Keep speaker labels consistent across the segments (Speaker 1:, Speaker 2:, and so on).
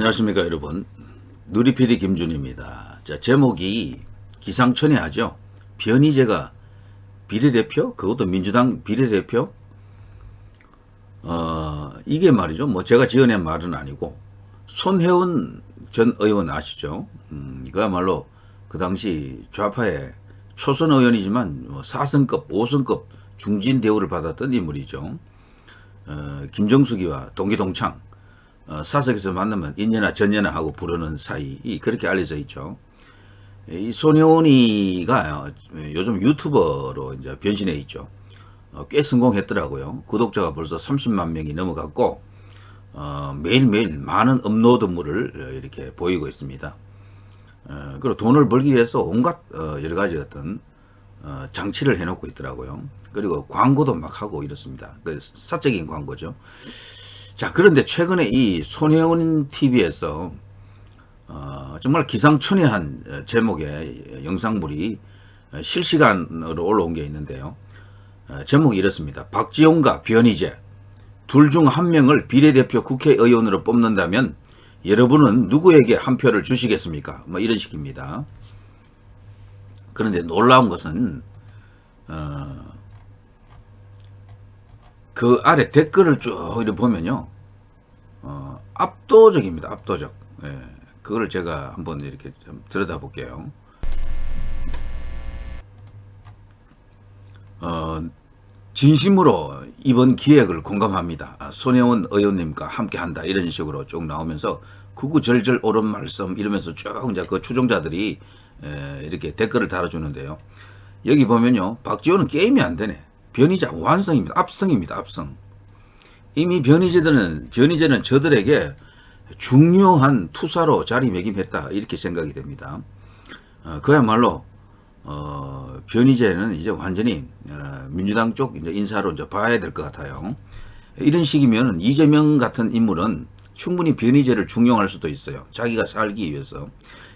Speaker 1: 안녕하십니까 여러분. 누리PD 김준입니다. 자, 제목이 기상천외하죠. 변희재가 비례대표? 그것도 민주당 비례대표? 이게 말이죠. 뭐 제가 지어낸 말은 아니고 손혜원 전 의원 아시죠? 그야말로 그 당시 좌파의 초선 의원이지만 4선급, 5선급 중진 대우를 받았던 인물이죠. 김정숙이와 동기동창. 사석에서 만나면 인연아 전연아 하고 부르는 사이 그렇게 알려져 있죠. 이 손혜원이가 요즘 유튜버로 이제 변신해 있죠. 꽤 성공했더라고요. 구독자가 벌써 30만 명이 넘어갔고 매일매일 많은 업로드물을 이렇게 보이고 있습니다. 그리고 돈을 벌기 위해서 온갖 여러 가지 어떤 장치를 해놓고 있더라고요. 그리고 광고도 막 하고 이렇습니다. 사적인 광고죠. 자, 그런데 최근에 이 손혜원 TV에서 정말 기상천외한 제목의 영상물이 실시간으로 올라온 게 있는데요. 제목이 이렇습니다. 박지원과 변희재 둘 중 한 명을 비례대표 국회의원으로 뽑는다면 여러분은 누구에게 한 표를 주시겠습니까? 뭐 이런 식입니다. 그런데 놀라운 것은 그 아래 댓글을 쭉 이렇게 보면요. 압도적입니다. 압도적. 예, 그거를 제가 한번 이렇게 좀 들여다볼게요. 진심으로 이번 기획을 공감합니다. 손혜원 의원님과 함께 한다. 이런 식으로 쭉 나오면서 구구절절 옳은 말씀 이러면서 쭉 이제 그 추종자들이 이렇게 댓글을 달아주는데요. 여기 보면요. 박지원은 게임이 안 되네. 변희재 완성입니다. 압승입니다. 압승. 이미 변희재는 저들에게 중요한 투사로 자리매김했다. 이렇게 생각이 됩니다. 그야말로 변희재는 이제 완전히 민주당 쪽 이제 인사로 이제 봐야 될 것 같아요. 이런 식이면 이재명 같은 인물은 충분히 변희재를 중용할 수도 있어요. 자기가 살기 위해서.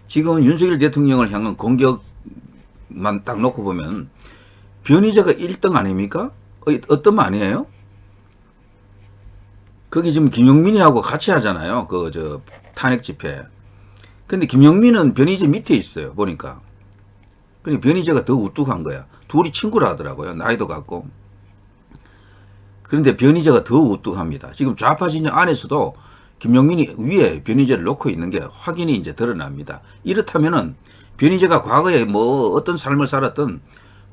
Speaker 1: 지금 윤석열 대통령을 향한 공격만 딱 놓고 보면 변희재가 1등 아닙니까? 어떤 말이에요? 거기 지금 김용민이하고 같이 하잖아요. 탄핵 집회. 근데 김용민은 변희재 밑에 있어요. 보니까. 그러니까 변희재가 더 우뚝한 거야. 둘이 친구라 하더라고요. 나이도 같고. 그런데 변희재가 더 우뚝합니다. 지금 좌파 진영 안에서도 김용민이 위에 변희재를 놓고 있는 게 확인이 이제 드러납니다. 이렇다면은 변희재가 과거에 뭐 어떤 삶을 살았던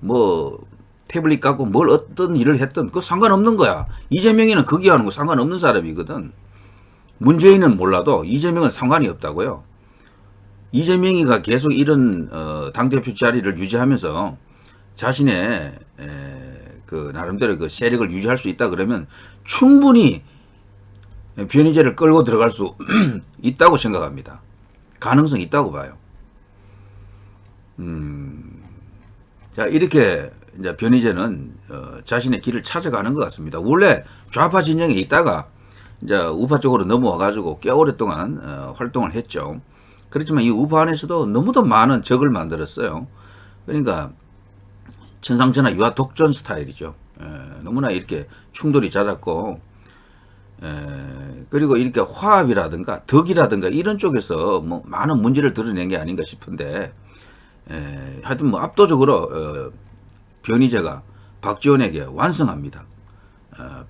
Speaker 1: 뭐 태블릿 갖고 뭘 어떤 일을 했든 그거 상관없는 거야. 이재명이는 거기하는 거 상관없는 사람이거든. 문재인은 몰라도 이재명은 상관이 없다고요. 이재명이가 계속 이런 당대표 자리를 유지하면서 자신의 그 나름대로 그 세력을 유지할 수 있다 그러면 충분히 변희재를 끌고 들어갈 수 있다고 생각합니다. 가능성이 있다고 봐요. 자, 이렇게 이제 변희재는 자신의 길을 찾아가는 것 같습니다. 원래 좌파 진영에 있다가 이제 우파 쪽으로 넘어와 가지고 꽤 오랫동안 활동을 했죠. 그렇지만 이 우파 안에서도 너무도 많은 적을 만들었어요. 그러니까 천상천하 유아 독존 스타일이죠. 너무나 이렇게 충돌이 잦았고, 그리고 이렇게 화합이라든가 덕이라든가 이런 쪽에서 뭐 많은 문제를 드러낸 게 아닌가 싶은데, 하여튼 뭐 압도적으로 변희재가 박지원에게 완성합니다.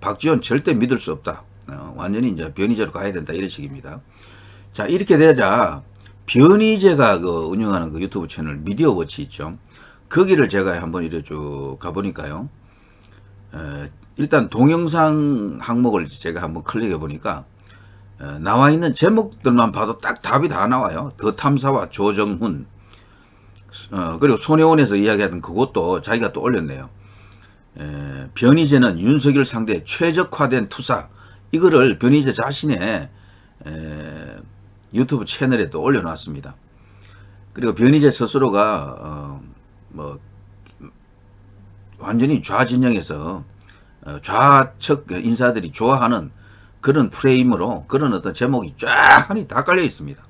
Speaker 1: 박지원 절대 믿을 수 없다. 완전히 이제 변희재로 가야 된다. 이런 식입니다. 자, 이렇게 되자 변희재가 운영하는 그 유튜브 채널 미디어 워치 있죠. 거기를 제가 한번 이래 쭉 가보니까요. 일단 동영상 항목을 제가 한번 클릭해 보니까 나와 있는 제목들만 봐도 딱 답이 다 나와요. 더 탐사와 조정훈. 그리고 손혜원에서 이야기하던 그것도 자기가 또 올렸네요. 변희재는 윤석열 상대 최적화된 투사. 이거를 변희재 자신의 유튜브 채널에 또 올려놨습니다. 그리고 변희재 스스로가 뭐 완전히 좌진영에서 좌측 인사들이 좋아하는 그런 프레임으로 그런 어떤 제목이 쫙 하니 다 깔려 있습니다.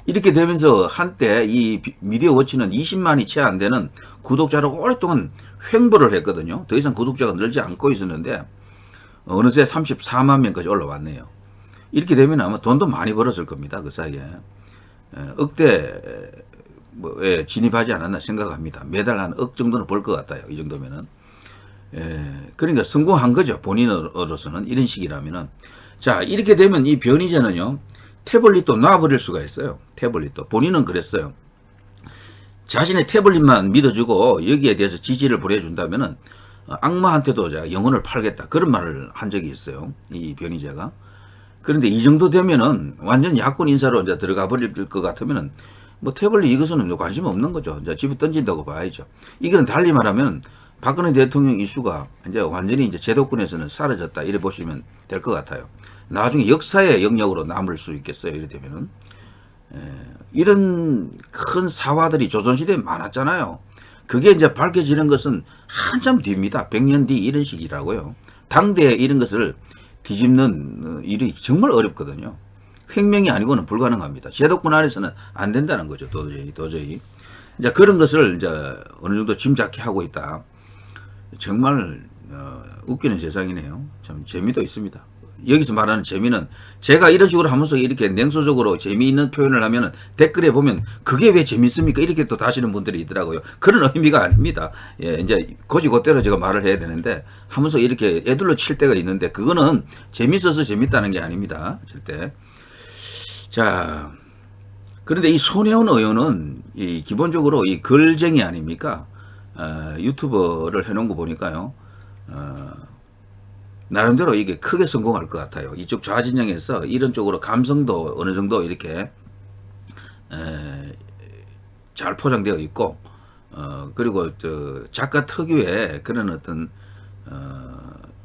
Speaker 1: 이렇게 되면서 한때 이 미디어 워치는 20만이 채 안 되는 구독자로 오랫동안 횡보를 했거든요. 더 이상 구독자가 늘지 않고 있었는데 어느새 34만 명까지 올라왔네요. 이렇게 되면 아마 돈도 많이 벌었을 겁니다. 그 사이에. 억대 뭐에 진입하지 않았나 생각합니다. 매달 한 억 정도는 벌 것 같아요. 이 정도면은. 그러니까 성공한 거죠. 본인으로서는 이런 식이라면은. 자, 이렇게 되면 이 변희재는요, 태블릿도 놔버릴 수가 있어요. 태블릿도. 본인은 그랬어요. 자신의 태블릿만 믿어주고 여기에 대해서 지지를 보내준다면은 악마한테도 제가 영혼을 팔겠다. 그런 말을 한 적이 있어요. 이 변희재가. 그런데 이 정도 되면은 완전 야권 인사로 이제 들어가 버릴 것 같으면은 뭐 태블릿 이것은 관심 없는 거죠. 이제 집에 던진다고 봐야죠. 이거는 달리 말하면 박근혜 대통령 이슈가 이제 완전히 이제 제도권에서는 사라졌다. 이래 보시면 될 것 같아요. 나중에 역사의 영역으로 남을 수 있겠어요. 이래 되면은. 이런 큰 사화들이 조선시대에 많았잖아요. 그게 이제 밝혀지는 것은 한참 뒤입니다. 100년 뒤 이런 식이라고요. 당대에 이런 것을 뒤집는 일이 정말 어렵거든요. 혁명이 아니고는 불가능합니다. 제도권 안에서는 안 된다는 거죠. 도저히. 이제 그런 것을 이제 어느 정도 짐작해 하고 있다. 정말 웃기는 세상이네요. 참 재미도 있습니다. 여기서 말하는 재미는 제가 이런 식으로 하면서 이렇게 냉소적으로 재미있는 표현을 하면은 댓글에 보면 그게 왜 재밌습니까? 이렇게 또 다시는 분들이 있더라고요. 그런 의미가 아닙니다. 예, 이제 곧이곧대로 제가 말을 해야 되는데 하면서 이렇게 애들로 칠 때가 있는데 그거는 재밌어서 재밌다는 게 아닙니다. 절대. 자, 그런데 이 손혜원 의원은 이 기본적으로 이 글쟁이 아닙니까? 유튜버를 해놓은 거 보니까요. 나름대로 이게 크게 성공할 것 같아요. 이쪽 좌진영에서 이런 쪽으로 감성도 어느 정도 이렇게 잘 포장되어 있고, 그리고 저 작가 특유의 그런 어떤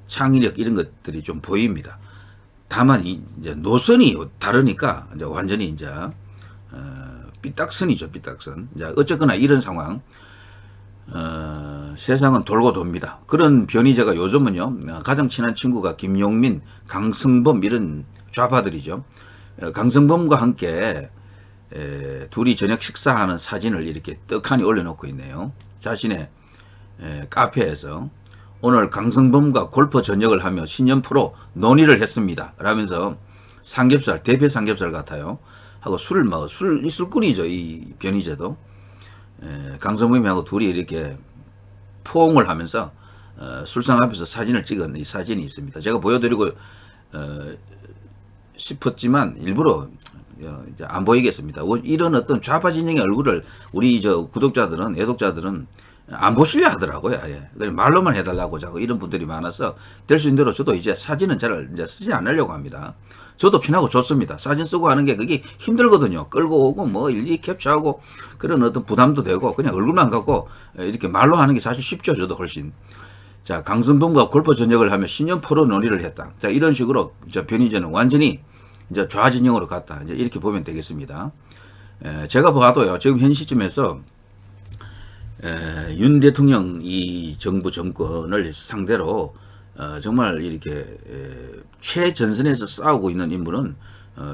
Speaker 1: 창의력 이런 것들이 좀 보입니다. 다만 이제 노선이 다르니까 이제 완전히 이제 삐딱선이죠, 삐딱선. 이제 어쨌거나 이런 상황. 세상은 돌고 돕니다. 그런 변희재가 요즘은요, 가장 친한 친구가 김용민, 강성범 이런 좌파들이죠. 강성범과 함께 둘이 저녁 식사하는 사진을 이렇게 떡하니 올려놓고 있네요. 자신의 카페에서 오늘 강성범과 골프 저녁을 하며 신년 프로 논의를 했습니다. 라면서 삼겹살, 대패 삼겹살 같아요. 하고 술꾼이죠. 이 변희재도. 강성범이하고 둘이 이렇게 포옹을 하면서 술상 앞에서 사진을 찍은 이 사진이 있습니다. 제가 보여드리고 싶었지만 일부러 이제 안 보이겠습니다. 이런 어떤 좌파 진영의 얼굴을 우리 저 구독자들은 애독자들은 안 보시려 하더라고요. 아예. 말로만 해달라고 자꾸 이런 분들이 많아서 될 수 있는 대로 저도 이제 사진은 잘 이제 쓰지 않으려고 합니다. 저도 편하고 좋습니다. 사진 쓰고 하는 게 그게 힘들거든요. 끌고 오고 뭐 일일이 캡처하고 그런 어떤 부담도 되고 그냥 얼굴만 갖고 이렇게 말로 하는 게 사실 쉽죠. 저도 훨씬. 자, 강성범과 골프 전역을 하며 신년 프로 논의를 했다. 자, 이런 식으로 저 변희재는 완전히 이제 좌진영으로 갔다. 이제 이렇게 보면 되겠습니다. 제가 봐도요. 지금 현 시점에서 윤 대통령 이 정부 정권을 상대로 정말 이렇게 최전선에서 싸우고 있는 인물은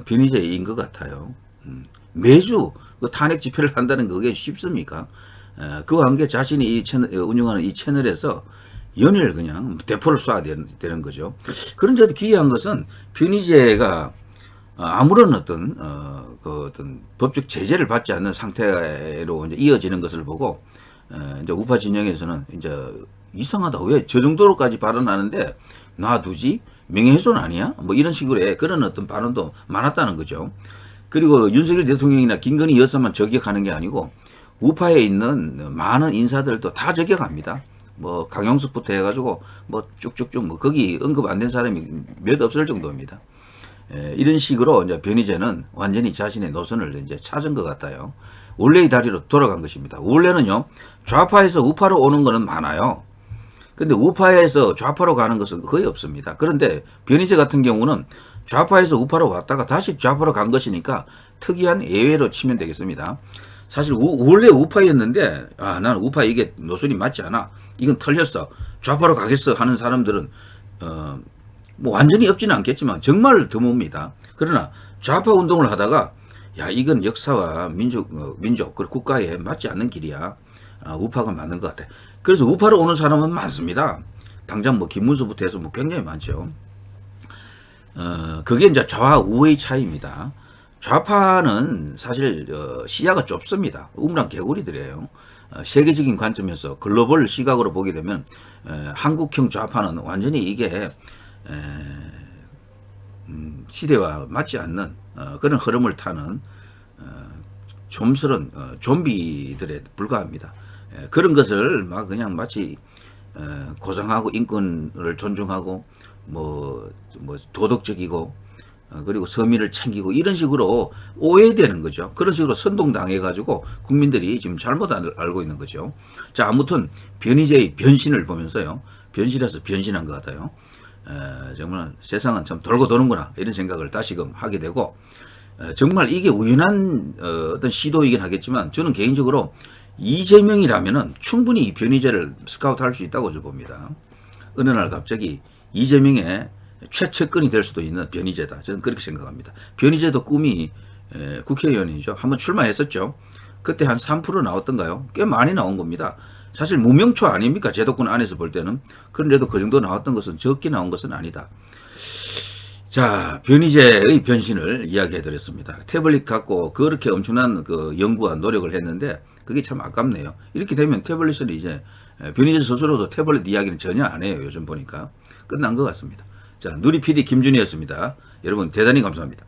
Speaker 1: 변희재인 것 같아요. 매주 그 탄핵 집회를 한다는 그게 쉽습니까? 그와 함께 자신이 이 채널, 운영하는 이 채널에서 연일 그냥 대포를 쏴야 되는 거죠. 그런데도 기이한 것은 변희재가 아무런 어떤 법적 제재를 받지 않는 상태로 이제 이어지는 것을 보고 이제 우파 진영에서는 이제 이상하다. 왜 저 정도로까지 발언하는데 놔두지? 명예훼손 아니야? 뭐 이런 식으로 그런 어떤 발언도 많았다는 거죠. 그리고 윤석열 대통령이나 김건희 여사만 저격하는 게 아니고 우파에 있는 많은 인사들도 다 저격합니다. 뭐 강용석부터 해가지고 뭐 쭉쭉쭉 뭐 거기 언급 안 된 사람이 몇 없을 정도입니다. 이런 식으로 이제 변희재는 완전히 자신의 노선을 이제 찾은 것 같아요. 원래의 다리로 돌아간 것입니다. 원래는요, 좌파에서 우파로 오는 거는 많아요. 근데 우파에서 좌파로 가는 것은 거의 없습니다. 그런데 변희재 같은 경우는 좌파에서 우파로 왔다가 다시 좌파로 간 것이니까 특이한 예외로 치면 되겠습니다. 사실 원래 우파였는데 나는 우파 이게 노선이 맞지 않아. 이건 털렸어. 좌파로 가겠어 하는 사람들은 뭐 완전히 없지는 않겠지만 정말 드뭅니다. 그러나 좌파 운동을 하다가 야 이건 역사와 민족 그리고 국가에 맞지 않는 길이야. 우파가 맞는 것 같아. 그래서 우파로 오는 사람은 많습니다. 당장 뭐 김문수부터 해서 뭐 굉장히 많죠. 그게 이제 좌와 우의 차이입니다. 좌파는 사실 시야가 좁습니다. 우물안 개구리들이에요. 세계적인 관점에서 글로벌 시각으로 보게 되면 한국형 좌파는 완전히 이게 시대와 맞지 않는 그런 흐름을 타는 좀스런 좀비들에 불과합니다. 그런 것을 막 그냥 마치 고상하고 인권을 존중하고 뭐 도덕적이고 그리고 서민을 챙기고 이런 식으로 오해되는 거죠. 그런 식으로 선동당해가지고 국민들이 지금 잘못 알고 있는 거죠. 자, 아무튼 변희재의 변신을 보면서요. 변신해서 변신한 것 같아요. 정말 세상은 참 돌고 도는구나 이런 생각을 다시금 하게 되고 정말 이게 우연한 어떤 시도이긴 하겠지만 저는 개인적으로 이재명이라면은 충분히 이 변희재를 스카우트할 수 있다고 저 봅니다. 어느 날 갑자기 이재명의 최측근이 될 수도 있는 변희재다. 저는 그렇게 생각합니다. 변희재도 꿈이 국회의원이죠. 한번 출마했었죠. 그때 한 3% 나왔던가요? 꽤 많이 나온 겁니다. 사실 무명초 아닙니까? 제도권 안에서 볼 때는. 그런데도 그 정도 나왔던 것은 적게 나온 것은 아니다. 자, 변희재의 변신을 이야기해 드렸습니다. 태블릿 갖고 그렇게 엄청난 그 연구와 노력을 했는데 그게 참 아깝네요. 이렇게 되면 태블릿은 이제 변희재 스스로도 태블릿 이야기는 전혀 안 해요. 요즘 보니까. 끝난 것 같습니다. 자, 누리 PD 김준이었습니다. 여러분 대단히 감사합니다.